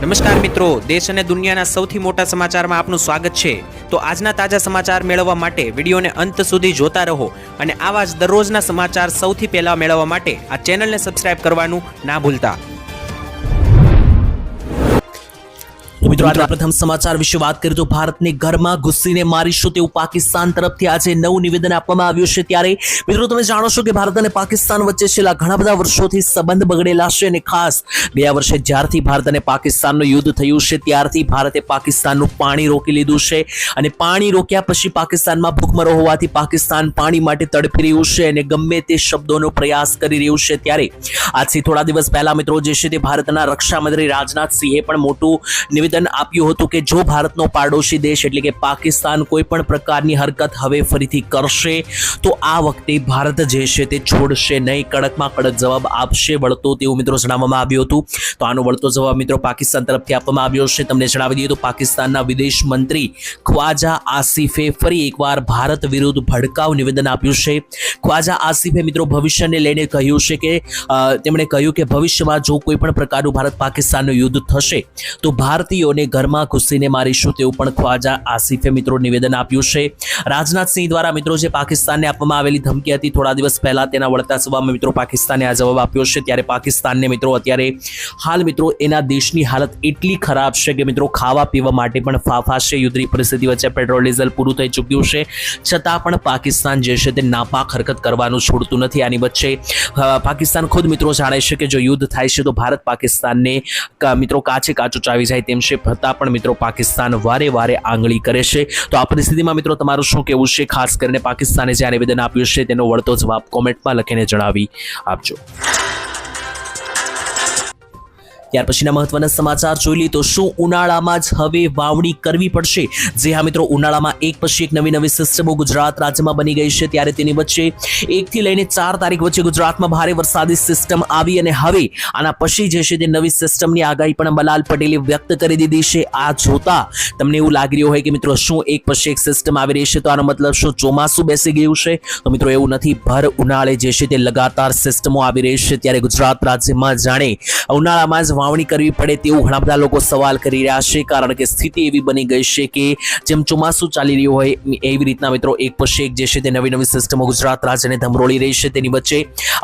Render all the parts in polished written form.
નમસ્કાર મિત્રો, દેશ અને દુનિયાના સૌથી મોટા સમાચારમાં આપનું સ્વાગત છે। તો આજના તાજા સમાચાર મેળવવા માટે વિડીયોને અંત સુધી જોતા રહો અને આવા જ દરરોજના સમાચાર સૌથી પહેલા મેળવવા માટે આ ચેનલને સબસ્ક્રાઇબ કરવાનું ના ભૂલતા। તો મિત્રો આજના પ્રથમ સમાચાર વિશે વાત કરીએ તો ભારતને ઘરમાં ઘૂસીને મારીશું તેવું પાકિસ્તાન તરફથી આજે નવું નિવેદન આપવામાં આવ્યું છે। ત્યારે મિત્રો તમે જાણો છો કે ભારત અને પાકિસ્તાન વચ્ચે છેલ્લા ઘણા બધા વર્ષોથી સંબંધ બગડેલા છે અને ખાસ ગયા વર્ષે જ્યારથી ભારત અને પાકિસ્તાનનું યુદ્ધ થયું છે ત્યારથી ભારતે પાકિસ્તાનનું પાણી રોકી લીધું છે અને પાણી રોક્યા પછી પાકિસ્તાનમાં ભૂખમરો હોવાથી પાકિસ્તાન પાણી માટે તડપી રહ્યું છે અને ગમે તે શબ્દોનો પ્રયાસ કરી રહ્યું છે। ત્યારે આજથી થોડા દિવસ પહેલા મિત્રો જે છે તે ભારતના રક્ષા મંત્રી રાજનાથ સિંહે પણ મોટું નિવેદન આપ્યું હતું કે જો ભારતનો પાડોશી દેશ એટલે કે પાકિસ્તાન કોઈ પણ પ્રકારની હરકત હવે ફરીથી કરશે તો આ વખતે ભારત જે છે તે છોડશે નહીં, કડકમાં કડક જવાબ આપશે વળતો તેવું મિત્રો જણાવવામાં આવ્યું હતું। તો આનો વળતો જવાબ મિત્રો પાકિસ્તાન તરફથી આપવામાં આવ્યો છે। તમને જણાવી દઈએ તો પાકિસ્તાનના વિદેશ મંત્રી ખ્વાજા આસિફે ફરી એકવાર ભારત વિરુદ્ધ ભડકાઉ નિવેદન આપ્યું છે। ખ્વાજા આસિફે મિત્રો ભવિષ્યને લઈને કહ્યું છે કે તેમણે કહ્યું કે ભવિષ્યમાં જો કોઈ પણ પ્રકારનું ભારત પાકિસ્તાનનું યુદ્ધ થશે તો ભારતીયોને ઘરમાં ઘૂસીને મારીશું તેવું પણ ખ્વાજા આસિફે મિત્રો નિવેદન આપ્યું છે। રાજનાથ સિંહ દ્વારા મિત્રો જે પાકિસ્તાનને આપવામાં આવેલી ધમકી હતી થોડા દિવસ પહેલા તેના વળતા જવાબમાં મિત્રો પાકિસ્તાને આ જવાબ આપ્યો છે। ત્યારે પાકિસ્તાનને મિત્રો અત્યારે હાલ મિત્રો એના દેશની હાલત એટલી ખરાબ છે કે મિત્રો ખાવા પીવા માટે પણ ફાફા છે। યુદ્ધની પરિસ્થિતિ વચ્ચે પેટ્રોલ ડીઝલ પૂરું થઈ ચૂક્યું છે છતાં પણ પાકિસ્તાન જે છે તે નાપાક હરકત કરવાનું છોડતું નથી। આની વચ્ચે પાકિસ્તાન ખુદ મિત્રો જાણે છે કે જો યુદ્ધ થાય છે તો ભારત પાકિસ્તાનને મિત્રો કાચે કાચું ચાવી જાય તેમ છે, છતાં પણ મિત્રો પાકિસ્તાન વારે વારે આંગળી કરે છે। તો આ પરિસ્થિતિમાં મિત્રો તમારું શું કહેવું છે? ખાસ કરીને પાકિસ્તાને જે નિવેદન આપ્યું છે તેનો વળતો જવાબ કોમેન્ટમાં લખીને જણાવી આપજો। ત્યાર પછીના મહત્વના સમાચાર જોઈ લઈએ તો શું ઉનાળામાં જ હવે વાવણી કરવી પડશે? જે હા મિત્રો, ઉનાળામાં એક પછી એક નવી સિસ્ટમો ગુજરાત રાજ્યમાં બની ગઈ છે। ત્યારે તેની વચ્ચે 1 થી લઈને 4 તારીખ વચ્ચે ગુજરાતમાં ભારે વરસાદી સિસ્ટમ આવી અને હવે આના પછી જે છે તે નવી સિસ્ટમની આગાહી પણ અંબાલાલ પટેલે વ્યક્ત કરી દીધી છે। આ જોતા તમને એવું લાગી રહ્યું હોય કે મિત્રો શું એક પછી એક સિસ્ટમ આવી રહી છે તો આનો મતલબ શું ચોમાસું બેસી ગયું છે? તો મિત્રો એવું નથી, ભર ઉનાળે જે છે તે લગાતાર સિસ્ટમો આવી રહી છે। ત્યારે ગુજરાત રાજ્યમાં જાણે ઉનાળામાં જ વાવણી કરવી પડે તેવું ઘણા બધા લોકો સવાલ કરી રહ્યા છે, કારણ કે સ્થિતિ એવી બની ગઈ છે કે જેમ ચોમાસું ચાલી રહ્યું હોય એવી રીતના મિત્રો એક પછી એક જે છે તે નવી સિસ્ટમો ગુજરાત રાજ્યને ધમરોળી રહી છે। તેની વચ્ચે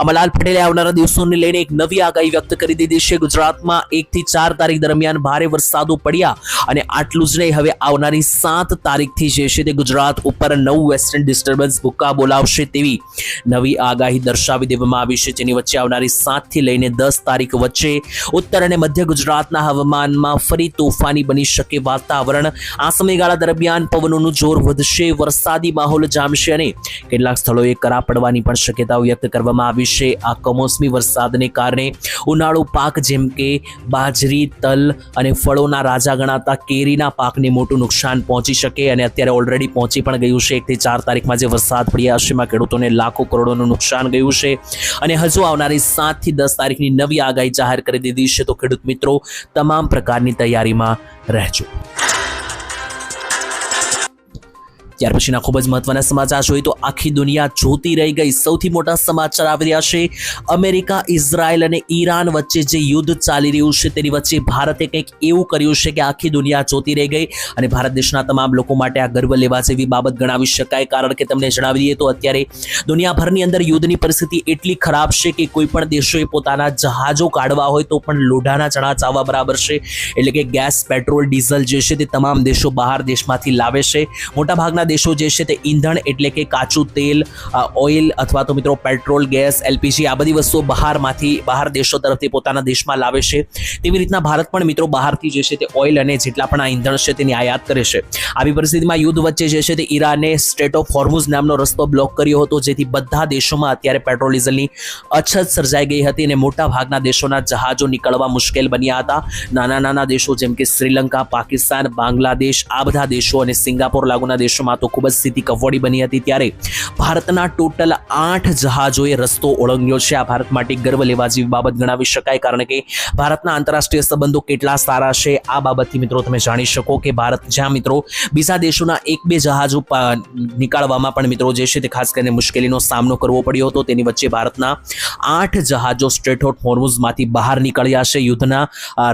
અંબાલાલ પટેલે આવનારા દિવસોને લઈને એક નવી આગાહી વ્યક્ત કરી દીધી છે। ગુજરાતમાં 1 થી 4 તારીખ દરમિયાન ભારે વરસાદો પડ્યા અને આટલું જ નહીં, હવે આવનારી 7 તારીખથી જે છે તે ગુજરાત ઉપર નવું વેસ્ટર્ન ડિસ્ટર્બન્સ ભૂક્કા બોલાવશે તેવી નવી આગાહી દર્શાવી દેવામાં આવી છે। જેની વચ્ચે આવનારી 7 થી લઈને 10 તારીખ વચ્ચે ઉત્તર અને મધ્ય ગુજરાતના હવામાનમાં ફરી તોફાની બની શકે વાતાવરણ। આ સમયગાળા દરમિયાન પવનોનું જોર વધશે, વરસાદી માહોલ જામશે અને કેટલાક સ્થળોએ કરા પડવાની પણ શક્યતાઓ વ્યક્ત કરવામાં આવી છે। આ કમોસમી વરસાદને કારણે ઉનાળુ પાક જેમ કે બાજરી, તલ અને ફળોના રાજા ગણાતા કેરીના પાકને મોટું નુકસાન પહોંચી શકે અને અત્યારે ઓલરેડી પહોંચી પણ ગયું છે। 1 થી 4 તારીખમાં જે વરસાદ પડ્યા છે એમાં ખેડૂતોને લાખો કરોડોનું નુકસાન ગયું છે અને હજુ આવનારી 7 થી 10 તારીખની નવી આગાહી જાહેર કરી દીધી છે। તો ખેડૂત મિત્રો તમામ પ્રકારની તૈયારીમાં રહેજો। ત્યાર પછીના ખૂબ જ મહત્વના સમાચાર જોઈએ તો આખી દુનિયા જોતી રહી ગઈ। સૌથી મોટા સમાચાર આવી રહ્યા છે। અમેરિકા, ઇઝરાયલ અને ઈરાન વચ્ચે જે યુદ્ધ ચાલી રહ્યું છે તેની વચ્ચે ભારતે કંઈક એવું કર્યું છે કે આખી દુનિયા જોતી રહી ગઈ અને ભારત દેશના તમામ લોકો માટે આ ગર્વ લેવા જેવી બાબત ગણાવી શકાય, કારણ કે તમને જણાવી દઈએ તો અત્યારે દુનિયાભરની અંદર યુદ્ધની પરિસ્થિતિ એટલી ખરાબ છે કે કોઈ પણ દેશોએ પોતાના જહાજો કાઢવા હોય તો પણ લોઢાના ચણા ચાવવા બરાબર છે। એટલે કે ગેસ, પેટ્રોલ, ડીઝલ જે છે તે તમામ દેશો બહાર દેશમાંથી લાવે છે। મોટાભાગના દેશો જે છે તે ઈંધણ એટલે કે કાચું તેલ, ઓઇલ અથવા તો મિત્રો પેટ્રોલ, ગેસ, એલપીજી આ બધી વસ્તુઓ બહાર દેશો તરફથી પોતાના દેશમાં લાવે છે। તેવી રીતના ભારત પણ મિત્રો બહારથી જે છે તે ઓઇલ અને જેટલા પણ આ ઈંધણ છે તેની આયાત કરે છે। આવી પરિસ્થિતિમાં યુદ્ધ વચ્ચે જે છે તે ઈરાને સ્ટ્રેટ ઓફ હોર્મુઝ નામનો રસ્તો બ્લોક કર્યો હતો, જેથી બધા દેશોમાં અત્યારે પેટ્રોલ ડીઝલની અછત સર્જાઈ ગઈ હતી અને મોટા ભાગના દેશોના જહાજો નીકળવા મુશ્કેલ બન્યા હતા। નાના દેશો જેમ કે શ્રીલંકા, પાકિસ્તાન, બાંગ્લાદેશ આ બધા દેશો અને સિંગાપોર લાગુના દેશોમાં યુદ્ધમાં તો ખૂબ જ સ્થિતિ કફોડી બની હતી, ત્યારે ભારતના ટોટલ 8 જહાજોએ રસ્તો ઓળંગ્યો છે. આ ભારત માટે ગર્વ લેવા જેવી બાબત ગણાવી શકાય, કારણ કે ભારતના આંતરરાષ્ટ્રીય સંબંધો કેટલા સારા છે આ બાબતથી મિત્રો તમે જાણી શકો કે ભારત જ્યાં મિત્રો બીજા દેશોના 1-2 જહાજો નીકાળવામાં પણ મિત્રો જે છે તે ખાસ કરીને મુશ્કેલીનો સામનો કરવો પડ્યો હતો, તેની વચ્ચે ભારતના 8 જહાજો સ્ટ્રેટ ઓફ હોર્મુઝમાંથી બહાર નીકળ્યા છે, યુદ્ધના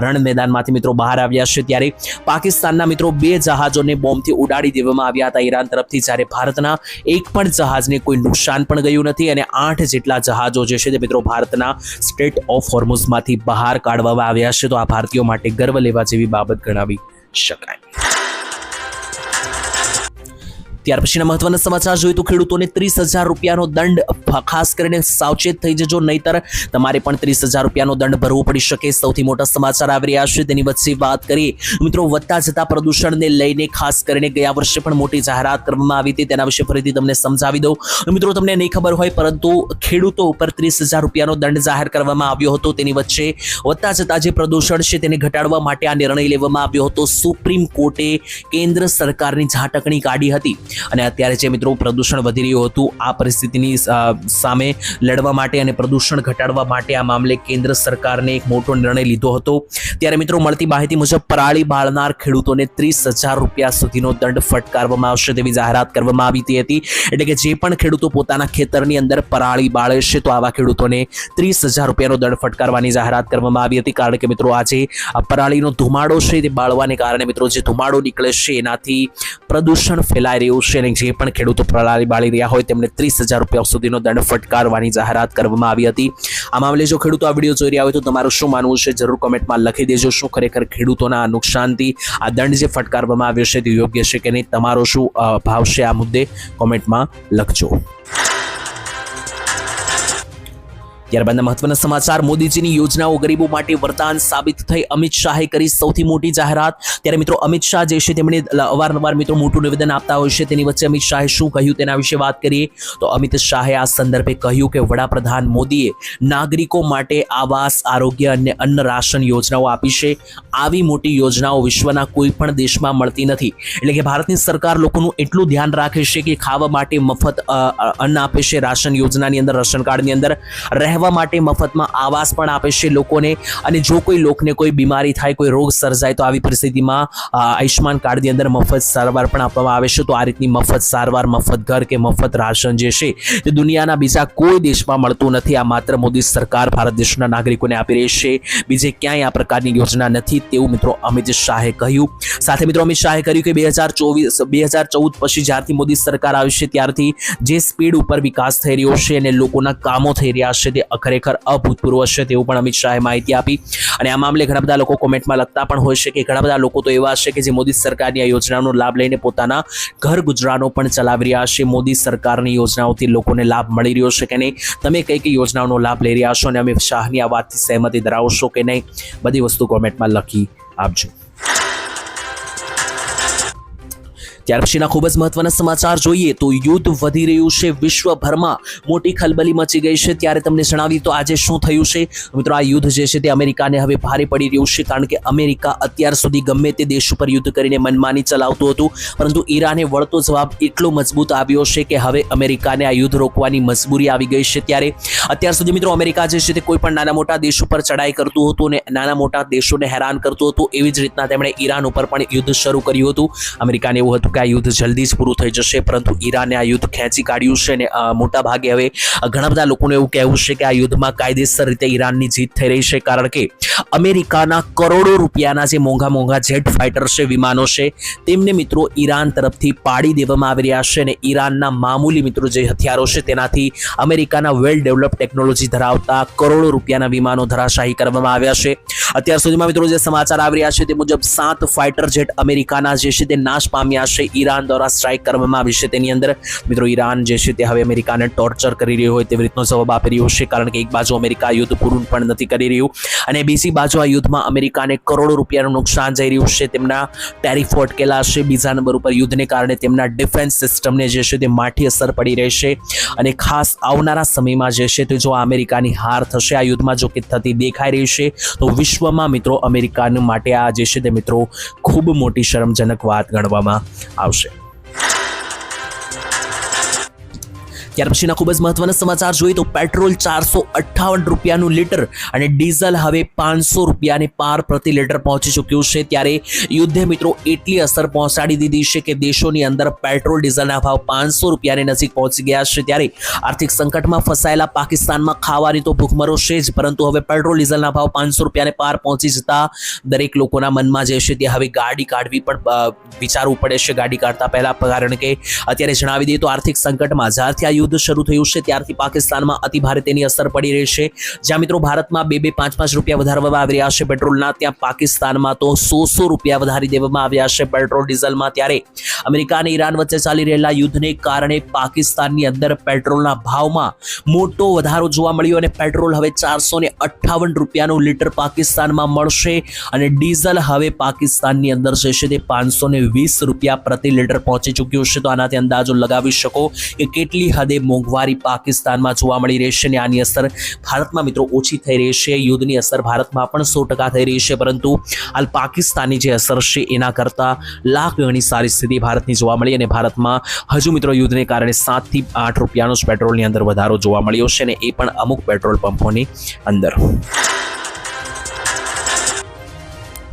રણ મેદાનમાંથી મિત્રો બહાર આવ્યા છે. ત્યારે પાકિસ્તાનના મિત્રો 2 જહાજોને બોમ્બથી ઉડાડી દેવામાં આવ્યા હતા ઈરાન તરફથી, જ્યારે ભારતના એક પણ જહાજને કોઈ નુકસાન પણ ગયું નથી અને 8 જેટલા જહાજો જે છે તે મિત્રો ભારતના સ્ટ્રેટ ઓફ હોર્મુઝમાંથી બહાર કાઢવામાં આવ્યા છે. તો આ ભારતીયો માટે ગર્વ લેવા જેવી બાબત ગણાવી શકાય. ત્યાર પછીના મહત્વના સમાચાર જોઈએ તો ખેડૂતોને 30,000 રૂપિયાનો દંડ, ખાસ કરીને સાવચેત થઈ જજો, નહીતર તમારે પણ 30,000 રૂપિયાનો દંડ ભરવો પડી શકે. સૌથી મોટા સમાચાર આવી રહ્યા છે તેની વચ્ચે વાત કરીએ મિત્રો વધતા જતા પ્રદૂષણને લઈને ખાસ કરીને ગયા વર્ષે પણ મોટી જાહેરાત કરવામાં આવી હતી, તેના વિશે ફરીથી તમને સમજાવી દઉં. મિત્રો તમને નહીં ખબર હોય પરંતુ ખેડૂતો ઉપર 30,000 રૂપિયાનો દંડ જાહેર કરવામાં આવ્યો હતો. તેની વચ્ચે વધતા જતા જે પ્રદૂષણ છે તેને ઘટાડવા માટે આ નિર્ણય લેવામાં આવ્યો હતો. સુપ્રીમ કોર્ટે કેન્દ્ર સરકારની ઝાટકણી કાઢી હતી અને અત્યારે જે મિત્રો પ્રદૂષણ વધી રહ્યું હતું આ પરિસ્થિતિની સામે લડવા માટે અને પ્રદૂષણ ઘટાડવા માટે આ મામલે કેન્દ્ર સરકારને એક મોટો નિર્ણય લીધો હતો. ત્યારે મિત્રો મળતી માહિતી મુજબ પરાળી બાળનાર ખેડૂતોને 30,000 રૂપિયા સુધીનો દંડ ફટકારવામાં આવશે તેવી જાહેરાત કરવામાં આવી હતી. એટલે કે જે પણ ખેડૂતો પોતાના ખેતરની અંદર પરાળી બાળે છે તો આવા ખેડૂતોને 30,000 રૂપિયાનો દંડ ફટકારવાની જાહેરાત કરવામાં આવી હતી, કારણ કે મિત્રો આજે પરાળીનો ધુમાડો છે તે બાળવાને કારણે મિત્રો જે ધુમાડો નીકળે છે એનાથી પ્રદૂષણ ફેલાઈ રહ્યું છે અને જે પણ ખેડૂતો પરાળી બાળી રહ્યા હોય તેમને 30,000 રૂપિયા સુધીનો દંડ ફટકારવાની જાહેરાત કરવામાં આવી હતી. આ મામલે જો ખેડૂતો આ વિડીયો જોઈ રહ્યા હોય તો તમારું શું માનવું છે જરૂર કોમેન્ટમાં લખી દેજો. શું ખરેખર ખેડૂતોના નુકસાનથી આ દંડ જે ફટકારવામાં આવ્યો છે તે યોગ્ય છે કે નહીં? તમારો શું ભાવ છે આ મુદ્દે કોમેન્ટમાં લખજો. ત્યારબાદના મહત્વના સમાચાર, મોદીજીની યોજનાઓ ગરીબો માટે વરદાન સાબિત થઈ, અમિત શાહે કરી સૌથી મોટી જાહેરાત. ત્યારે મિત્રો અમિત શાહ જે છે તેમણે અવારનવાર મિત્રો મોટું નિવેદન આપતા હોય છે, તેની વચ્ચે અમિત શાહે શું કહ્યું તેના વિશે વાત કરીએ તો અમિત શાહે આ સંદર્ભે કહ્યું કે વડાપ્રધાન મોદીએ નાગરિકો માટે આવાસ, આરોગ્ય અને અન્ન રાશન યોજનાઓ આપી છે. આવી મોટી યોજનાઓ વિશ્વના કોઈ પણ દેશમાં મળતી નથી. એટલે કે ભારતની સરકાર લોકોનું એટલું ધ્યાન રાખે છે કે ખાવા માટે મફત અન્ન આપે છે, રાશન યોજનાની અંદર, રાશન કાર્ડની અંદર રહેવા માટે મફતમાં આવાસ પણ આપે છે લોકોને, અને જો કોઈ લોકને કોઈ બીમારી થાય, કોઈ રોગ સર્જાય તો આવી પરિસ્થિતિમાં આયુષ્માન કાર્ડની અંદર મફત સારવાર પણ આપવામાં આવે છે. તો આ રીતની મફત સારવાર, મફત ઘર કે મફત રાશન જે છે તે દુનિયાના બીજા કોઈ દેશમાં મળતું નથી. આ માત્ર મોદી સરકાર ભારત દેશના નાગરિકોને આપી રહી છે, બીજે ક્યાંય આ પ્રકારની યોજના નથી તેવું મિત્રો અમિત શાહે કહ્યું. સાથે મિત્રો અમિત શાહે કહ્યું કે 2014 પછી જ્યારથી મોદી સરકાર આવી છે ત્યારથી જે સ્પીડ ઉપર વિકાસ થઈ રહ્યો છે અને લોકોના કામો થઈ રહ્યા છે તે ખરેખર અભૂતપૂર્વ છે તેવું પણ અમિત શાહે માહિતી આપી. અને આ મામલે ઘણા બધા લોકો કોમેન્ટમાં લખતા પણ હોય છે કે ઘણા બધા લોકો તો એવા છે કે જે મોદી સરકારની આ યોજનાનો લાભ લઈને પોતાના ઘર ગુજરાનો પણ ચલાવી રહ્યા છે. મોદી સરકારની યોજનાઓથી લોકોને લાભ મળી રહ્યો છે કે નહીં? તમે કઈ કઈ યોજનાઓનો લાભ લઈ રહ્યા છો અને અમિત શાહની આ વાતથી સહેમતી ધરાવશો કે નહીં? બધી વસ્તુ કોમેન્ટમાં લખી આપજો. ત્યાર પછીના ખૂબ જ મહત્વના સમાચાર જોઈએ તો યુદ્ધ વધી રહ્યું છે, વિશ્વભરમાં મોટી ખલબલી મચી ગઈ છે. ત્યારે તમને જણાવીએ તો આજે શું થયું છે મિત્રો, આ યુદ્ધ જે છે તે અમેરિકાને હવે ભારે પડી રહ્યું છે, કારણ કે અમેરિકા અત્યાર સુધી ગમે તે દેશ ઉપર યુદ્ધ કરીને મનમાની ચલાવતું હતું, પરંતુ ઈરાને વળતો જવાબ એટલો મજબૂત આવ્યો છે કે હવે અમેરિકાને આ યુદ્ધ રોકવાની મજબૂરી આવી ગઈ છે. ત્યારે અત્યાર સુધી મિત્રો અમેરિકા જે છે તે કોઈ પણ નાના મોટા દેશ ઉપર ચડાઈ કરતું હતું અને નાના મોટા દેશોને હેરાન કરતું હતું, એવી જ રીતના તેમણે ઈરાન ઉપર પણ યુદ્ધ શરૂ કર્યું હતું. અમેરિકાને એવું હતું કે આ યુદ્ધ જલ્દી જ પૂરું થઈ જશે, પરંતુ ઈરાને આ યુદ્ધ ખેંચી કાઢ્યું છે અને મોટા ભાગે હવે ઘણા બધા લોકોને એવું કહેવું છે કે આ યુદ્ધમાં કાયદેસર રીતે ઈરાનની જીત થઈ રહી છે, કારણ કે અમેરિકાના કરોડો રૂપિયાના જે મોંઘા જેટ ફાઇટર છે, વિમાનો છે, તેમને મિત્રો ઈરાન તરફથી પાડી દેવામાં આવી રહ્યા છે અને ઈરાનના મામૂલી મિત્રો જે હથિયારો છે તેનાથી અમેરિકાના વેલ ડેવલપ ટેકનોલોજી ધરાવતા કરોડો રૂપિયાના વિમાનો ધરાશાયી કરવામાં આવ્યા છે. અત્યાર સુધીમાં મિત્રો જે સમાચાર આવી રહ્યા છે તે મુજબ 7 ફાઇટર જેટ અમેરિકાના જે છે તે નાશ પામ્યા છે, ઈરાન દ્વારા સ્ટ્રાઇક કરવામાં આવી છે. તેની અંદર મિત્રો ઈરાન જે છે તે હવે અમેરિકાને ટોર્ચર કરી રહ્યું હોય તેવી રીતનો જવાબ આપી રહ્યો છે, કારણ કે એક બાજુ અમેરિકા યુદ્ધ પૂરું પણ નથી કરી રહ્યું અને બીજી બાજુ આ યુદ્ધમાં અમેરિકાને કરોડો રૂપિયાનું નુકસાન જઈ રહ્યું છે. તેમના ટેરિફ અટકેલા છે, બીજા નંબર ઉપર યુદ્ધને કારણે તેમના ડિફેન્સ સિસ્ટમને જે છે તે માઠી અસર પડી રહી છે અને ખાસ આવનારા સમયમાં જે છે તે જો અમેરિકાની હાર થશે આ યુદ્ધમાં જો કે થતી દેખાઈ રહી છે, તો વિશ્વમાં મિત્રો અમેરિકાને માટે આ જે છે તે મિત્રો ખૂબ મોટી શરમજનક વાત ગણવામાં આવશે. ત્યાર પછીના ખૂબ જ મહત્વના સમાચાર જોઈએ તો પેટ્રોલ 458 રૂપિયાનું લીટર અને ડીઝલ હવે 500 રૂપિયાને પાર પ્રતિ લીટર પહોંચી ચૂક્યું છે. ત્યારે યુદ્ધે મિત્રો એટલી અસર પહોંચાડી દીધી છે કે દેશોની અંદર પેટ્રોલ ડીઝલના ભાવ 500 રૂપિયાની નજીક પહોંચી ગયા છે. ત્યારે આર્થિક સંકટમાં ફસાયેલા પાકિસ્તાનમાં ખાવાની તો ભૂખમરો છે જ, પરંતુ હવે પેટ્રોલ ડીઝલના ભાવ 500 રૂપિયાને પાર પહોંચી જતા દરેક લોકોના મનમાં જે છે તે હવે ગાડી કાઢવી પણ વિચારવું પડે છે ગાડી કાઢતા પહેલા, કારણ કે અત્યારે જણાવી દઈએ તો આર્થિક સંકટમાં જ્યારથી આ યુદ્ધ શરૂ થયું છે ત્યારથી પાકિસ્તાનમાં અતિ ભારે તેની અસર પડી રહી છે. જ્યાં મિત્રો ભારતમાં 2-2, 5-5 રૂપિયા વધારવામાં આવી રહ્યા છે પેટ્રોલના, ત્યાં પાકિસ્તાનમાં તો 100 રૂપિયા વધારી દેવામાં આવ્યા છે પેટ્રોલ ડીઝલમાં. ત્યારે અમેરિકા અને ઈરાન વચ્ચે ચાલી રહેલા યુદ્ધને કારણે પાકિસ્તાનની અંદર પેટ્રોલના ભાવમાં મોટો વધારો જોવા મળ્યો અને પેટ્રોલ હવે 458 રૂપિયાનું લીટર પાકિસ્તાનમાં મળશે અને ડીઝલ હવે પાકિસ્તાનની અંદર જે છે તે 520 રૂપિયા પ્રતિ લીટર પહોંચી ચૂક્યું છે. તો આનાથી અંદાજો લગાવી શકો કે કેટલી હદે મોંઘવારી પાકિસ્તાનમાં જોવા મળી રહી છે અને આની અસર ભારતમાં મિત્રો ઓછી થઈ રહી છે. યુદ્ધની અસર ભારતમાં પણ 100% થઈ રહી છે, પરંતુ હાલ પાકિસ્તાનની જે અસર છે એના કરતાં લાખ ગણી સારી સ્થિતિ ભારતની જોવા મળી અને ભારતમાં હજુ મિત્રો યુદ્ધને કારણે 7 થી 8 રૂપિયાનો જ પેટ્રોલની અંદર વધારો જોવા મળ્યો છે અને એ પણ અમુક પેટ્રોલ પંપોની અંદર.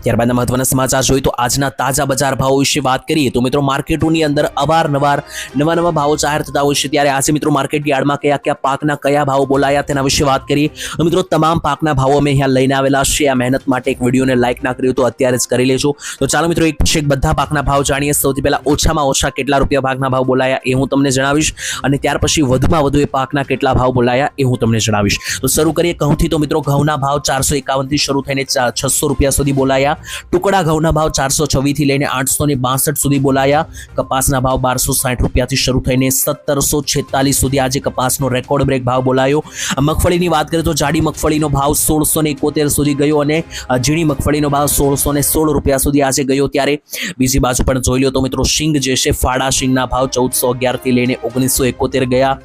ત્યારબાદના મહત્વના સમાચાર જોઈએ તો આજના તાજા બજાર ભાવો વિશે વાત કરીએ તો મિત્રો માર્કેટોની અંદર અવારનવાર નવા ભાવો જાહેર થતા હોય છે. ત્યારે આજે મિત્રો માર્કેટ યાર્ડમાં કયા પાકના કયા ભાવો બોલાયા તેના વિશે વાત કરીએ તો મિત્રો તમામ પાકના ભાવો અમે અહીંયા લઈને આવેલા છે. આ મહેનત માટે એક વિડીયોને લાઈક ના કર્યું તો અત્યારે જ કરી લેજો. તો ચાલો મિત્રો એક પછી એક બધા પાકના ભાવ જાણીએ. સૌથી પહેલા ઓછામાં ઓછા કેટલા રૂપિયા પાકના ભાવ બોલાયા એ હું તમને જણાવીશ અને ત્યાર પછી વધુમાં વધુ એ પાકના કેટલા ભાવ બોલાયા એ હું તમને જણાવીશ. તો શરૂ કરીએ ઘઉંથી. તો મિત્રો ઘઉંના ભાવ 451 થી શરૂ થઈને 600 રૂપિયા સુધી બોલાયા. ટુકડા ઘઉંના ભાવ 426 થી લઈને 862 સુધી બોલાયા. કપાસના ભાવ 1260 રૂપિયાથી શરૂ થઈને 1746 સુધી આજે કપાસનો રેકોર્ડ બ્રેક ભાવ બોલાયો. મગફળીની વાત કરીએ તો જાડી મગફળીનો ભાવ 1671 સુધી ગયો અને ઝીણી મગફળીનો ભાવ 1616 રૂપિયા સુધી આજે ગયો. ત્યારે બીજી બાજુ પણ જોઈ લો તો મિત્રો શીંગ જે છે ફાડા શીંગના ભાવ 1411 થી લઈને 1971 ગયા.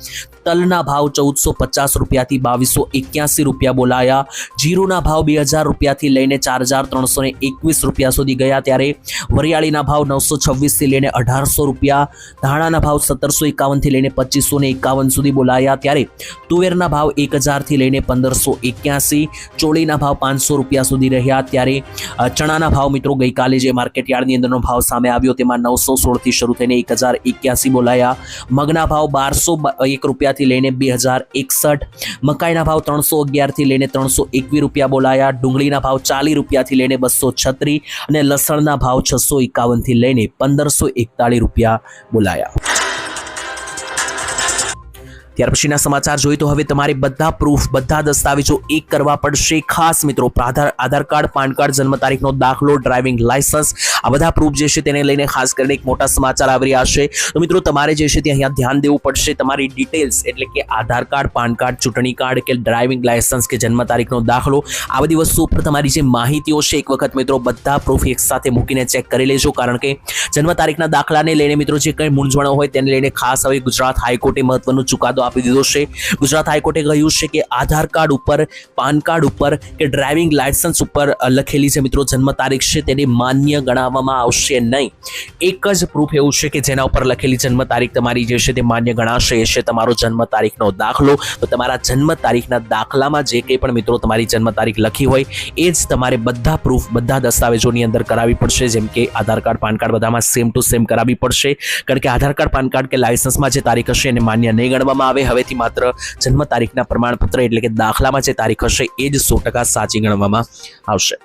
તલના ભાવ 1450 રૂપિયાથી 2281 રૂપિયા બોલાયા. જીરુના ભાવ 2000 રૂપિયાથી લઈને 4321 રૂપિયા સુધી ગયા. ત્યારે વરિયાળીના ભાવ 926 થી લઈને 1800 રૂપિયા. ધાણાના ભાવ 1751 થી લઈને 2551 સુધી બોલાયા. ત્યારે તુવેરના ભાવ 1000 થી લઈને 1581. ચોળીના ભાવ 500 રૂપિયા સુધી રહ્યા. ત્યારે ચણાના ભાવ મિત્રો ગઈકાલે જે માર્કેટ યાર્ડની અંદરનો ભાવ સામે આવ્યો તેમાં 916 થી શરૂ થઈને 1081 બોલાયા. મગના ભાવ 1201 રૂપિયા થી લઈને 2061. મકાઈના ભાવ 311 થી લઈને 321 રૂપિયા બોલાયા. ડુંગળીના ભાવ 40 રૂપિયાથી લઈને 236 અને લસણના ભાવ 651 થી લઈને 1541 રૂપિયા બોલાયા. ત્યાર પછીના સમાચાર જોઈએ તો હવે તમારે બધા પ્રૂફ બધા દસ્તાવેજો એક કરવા પડશે. ખાસ મિત્રો આધાર કાર્ડ, પાન કાર્ડ, જન્મ તારીખનો દાખલો, ડ્રાઇવિંગ લાયસન્સ આ બધા પ્રૂફ જે છે તેને લઈને ખાસ કરીને એક મોટા સમાચાર આવી રહ્યા છે. તો મિત્રો તમારે જે છે તે અહીંયા ધ્યાન દેવું પડશે. તમારી ડિટેલ્સ એટલે કે આધાર કાર્ડ, પાન કાર્ડ, ચૂંટણી કાર્ડ કે ડ્રાઇવિંગ લાયસન્સ કે જન્મ તારીખનો દાખલો આ બધી વસ્તુ ઉપર તમારી જે માહિતીઓ છે એક વખત મિત્રો બધા પ્રૂફ એક સાથે મૂકીને ચેક કરી લેજો, કારણ કે જન્મ તારીખના દાખલાને લઈને મિત્રો જે કંઈ મૂંઝવણો હોય તેને લઈને ખાસ હવે ગુજરાત હાઈકોર્ટે મહત્વનો ચુકાદો આપી દીધો છે. ગુજરાત હાઈકોર્ટે કહ્યું છે કે આધાર કાર્ડ ઉપર, પાન કાર્ડ ઉપર કે ડ્રાઇવિંગ લાયસન્સ ઉપર લખેલી જે મિત્રો જન્મ તારીખ છે તેને માન્ય ગણાવવામાં આવશે નહીં. એક જ પ્રૂફ એવું છે કે જેના ઉપર લખેલી જન્મ તારીખ તમારી જે છે તે માન્ય ગણાશે, એ છે તમારો જન્મ તારીખનો દાખલો. તો તમારા જન્મ તારીખના દાખલામાં જે કંઈ પણ મિત્રો તમારી જન્મ તારીખ લખી હોય એ જ તમારે બધા પ્રૂફ બધા દસ્તાવેજોની અંદર કરાવવી પડશે. જેમ કે આધાર કાર્ડ, પાન કાર્ડ બધામાં સેમ ટુ સેમ કરાવવી પડશે, કારણ કે આધાર કાર્ડ, પાન કાર્ડ કે લાયસન્સમાં જે તારીખ હશે એને માન્ય નહીં ગણવામાં આવે. હવેથી માત્ર જન્મ તારીખના પ્રમાણપત્ર એટલે કે દાખલામાં જે તારીખ હશે એ જ 100% સાચી ગણવામાં આવશે.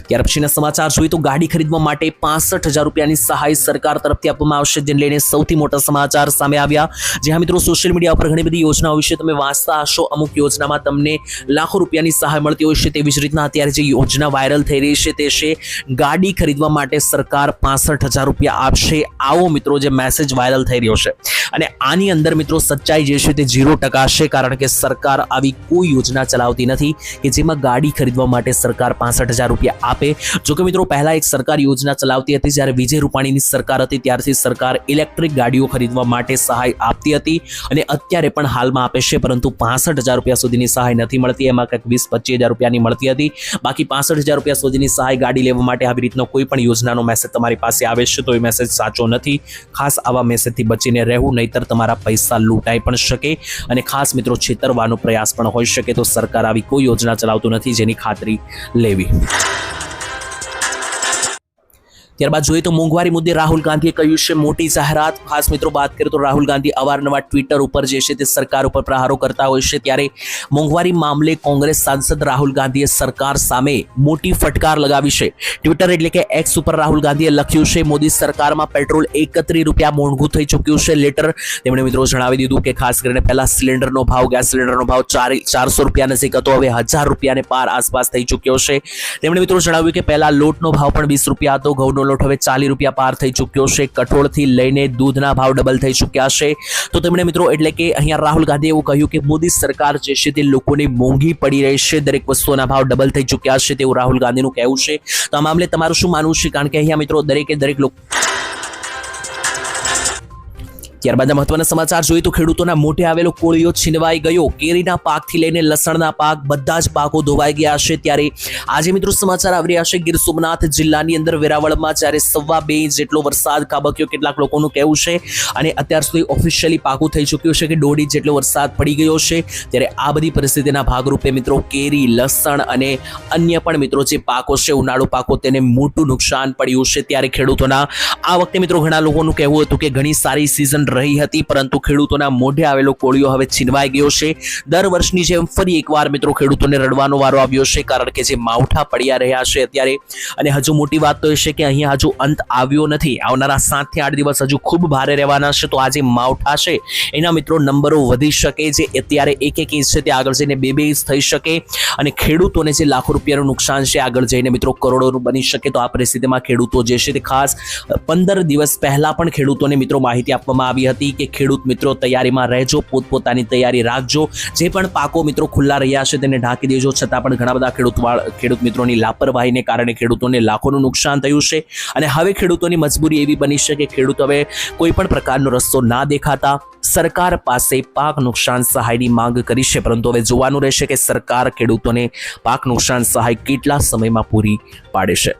ત્યાર પછીના સમાચાર જોઈએ તો ગાડી ખરીદવા માટે 65,000 રૂપિયાની સહાય સરકાર તરફથી આપવામાં આવશે, જેને લઈને સૌથી મોટા સમાચાર સામે આવ્યા. જ્યાં મિત્રો સોશિયલ મીડિયા પર ઘણી બધી યોજનાઓ વિશે તમે વાંચતા હશો. અમુક યોજનામાં તમને લાખો રૂપિયાની સહાય મળતી હોય છે. તેવી જ રીતના અત્યારે જે યોજના વાયરલ થઈ રહી છે તે છે ગાડી ખરીદવા માટે સરકાર 65,000 રૂપિયા આપશે. આવો મિત્રો જે મેસેજ વાયરલ થઈ રહ્યો છે અને આની અંદર મિત્રો સચ્ચાઈ જે છે તે 0% છે, કારણ કે સરકાર આવી કોઈ યોજના ચલાવતી નથી કે જેમાં ગાડી ખરીદવા માટે સરકાર 65,000 રૂપિયા આપે. જો કે મિત્રો પહેલા એક સરકાર યોજના ચલાવતી હતી, જ્યારે વિજય રૂપાણીની સરકાર હતી ત્યારથી સરકાર ઇલેક્ટ્રિક ગાડીઓ ખરીદવા માટે સહાય આપતી હતી અને અત્યારે પણ હાલમાં આપે છે, પરંતુ 65,000 રૂપિયા સુધીની સહાય નથી મળતી. એમાં કંઈક 20-25,000 રૂપિયાની મળતી હતી. બાકી 65,000 રૂપિયા સુધીની સહાય ગાડી લેવા માટે આવી રીતનો કોઈ પણ યોજનાનો મેસેજ તમારી પાસે આવે છે તો એ મેસેજ સાચો નથી. ખાસ આવા મેસેજથી બચીને રહેવું, નહીતર તમારા પૈસા લૂંટાઈ પણ શકે અને ખાસ મિત્રો છેતરવાનો પ્રયાસ પણ હોઈ શકે. તો સરકાર આવી કોઈ યોજના ચલાવતું નથી જેની ખાતરી લેવી. ત્યારબાદ જોઈએ તો મોંઘવારી મુદ્દે રાહુલ ગાંધીએ કહ્યું છે મોટી જાહેરાત. ખાસ મિત્રો વાત કરીએ તો રાહુલ ગાંધી અવારનવાર ટ્વિટર ઉપર જે છે તે સરકાર ઉપર પ્રહારો કરતા હોય છે, ત્યારે મોંઘવારી મામલે કોંગ્રેસ સાંસદ રાહુલ ગાંધીએ સરકાર સામે મોટી ફટકાર લગાવી છે. ટ્વિટર એટલે કે એક્સ ઉપર રાહુલ ગાંધીએ લખ્યું છે, મોદી સરકારમાં પેટ્રોલ 31 રૂપિયા મોંઘું થઈ ચૂક્યું છે. લેટર તેમણે મિત્રો જણાવી દીધું કે ખાસ કરીને પહેલા સિલિન્ડરનો ભાવ, ગેસ સિલિન્ડરનો ભાવ 400 રૂપિયા નજીક હતો, હવે 1000 રૂપિયાને પાર આસપાસ થઈ ચૂક્યો છે. તેમણે મિત્રો જણાવ્યું કે પહેલા લોટનો ભાવ પણ 20 રૂપિયા હતો, ઘઉંનો લોટ હવે 40 રૂપિયા પાર થઈ ચૂક્યો છે. કઠોળથી લઈને દૂધના ભાવ ડબલ થઈ ચૂક્યા છે. તો તેમણે મિત્રો એટલે કે અહીંયા રાહુલ ગાંધીએ એવું કહ્યું કે મોદી સરકાર જે છે તે લોકોને મોંઘી પડી રહી છે, દરેક વસ્તુઓના ભાવ ડબલ થઈ ચૂક્યા છે તેવું રાહુલ ગાંધીનું કહેવું છે. તો આ મામલે તમારું શું માનવું છે? કારણ કે અહીંયા મિત્રો દરેક લોકો. ત્યારબાદ મહત્વના સમાચાર જોઈએ તો ખેડૂતોના મોઢે આવેલો કોળિયો છીનવાઈ ગયો. કેરીના પાકથી લઈને લસણના પાક, બધા જ પાકો ધોવાઈ ગયા છે. ત્યારે આજે મિત્રો સમાચાર આવી રહ્યા છે ગીર સોમનાથ જિલ્લાની અંદર વેરાવળમાં જ્યારે 2.5 ઇંચ જેટલો વરસાદ ખાબક્યો, કેટલાક લોકોનું કહેવું છે. અને અત્યાર સુધી ઓફિશિયલી પાકું થઈ ચૂક્યું છે કે 1.5 ઇંચ જેટલો વરસાદ પડી ગયો છે. ત્યારે આ બધી પરિસ્થિતિના ભાગરૂપે મિત્રો કેરી, લસણ અને અન્ય પણ મિત્રો જે પાકો છે, ઉનાળુ પાકો, તેને મોટું નુકસાન પડ્યું છે. ત્યારે ખેડૂતોના આ વખતે મિત્રો ઘણા લોકોનું કહેવું હતું કે ઘણી સારી સિઝન રહી હતી, પરંતુ ખેડૂતોના મોઢે આવેલો કોળિયો હવે છીનવાઈ ગયો છે. દર વર્ષની જેમ ફરી એકવાર મિત્રો ખેડૂતોને રડવાનો વારો આવ્યો છે, કારણ કે જે માવઠા પડ્યા રહ્યા છે અત્યારે. અને હજુ મોટી વાત તો એ છે કે અહીંયા હજુ અંત આવ્યો નથી. આવનારા 7 થી 8 દિવસ હજુ ખૂબ ભારે રહેવાના છે. તો આ જે માવઠા છે એના મિત્રો નંબરો વધી શકે, જે અત્યારે 1 ઇંચ છે તે આગળ જઈને 2 ઇંચ થઈ શકે અને ખેડૂતોને જે લાખો રૂપિયાનું નુકસાન છે આગળ જઈને મિત્રો કરોડોનું બની શકે. તો આ પરિસ્થિતિમાં ખેડૂતો જે છે તે ખાસ 15 દિવસ પહેલા પણ ખેડૂતોને મિત્રો માહિતી આપવામાં આવી હતી કે ખેડૂત મિત્રો તૈયારીમાં રહેજો, પોતપોતાની તૈયારી રાખજો. જે પણ પાકો મિત્રો ખુલ્લા રહ્યા છે તેને ઢાંકી દેજો. છતાં પણ ઘણા બધા ખેડૂત મિત્રોની લાપરવાહીને કારણે ખેડૂતોને લાખોનું નુકસાન થયું છે. અને હવે ખેડૂતોની મજબૂરી એવી બની છે કે ખેડૂત હવે કોઈ પણ પ્રકારનો રસ્તો ના દેખાતા સરકાર પાસે પાક નુકસાન સહાયની માંગ કરી છે. પરંતુ હવે જોવાનું રહેશે કે સરકાર ખેડૂતોને પાક નુકસાન સહાય કેટલા સમયમાં પૂરી પાડે છે.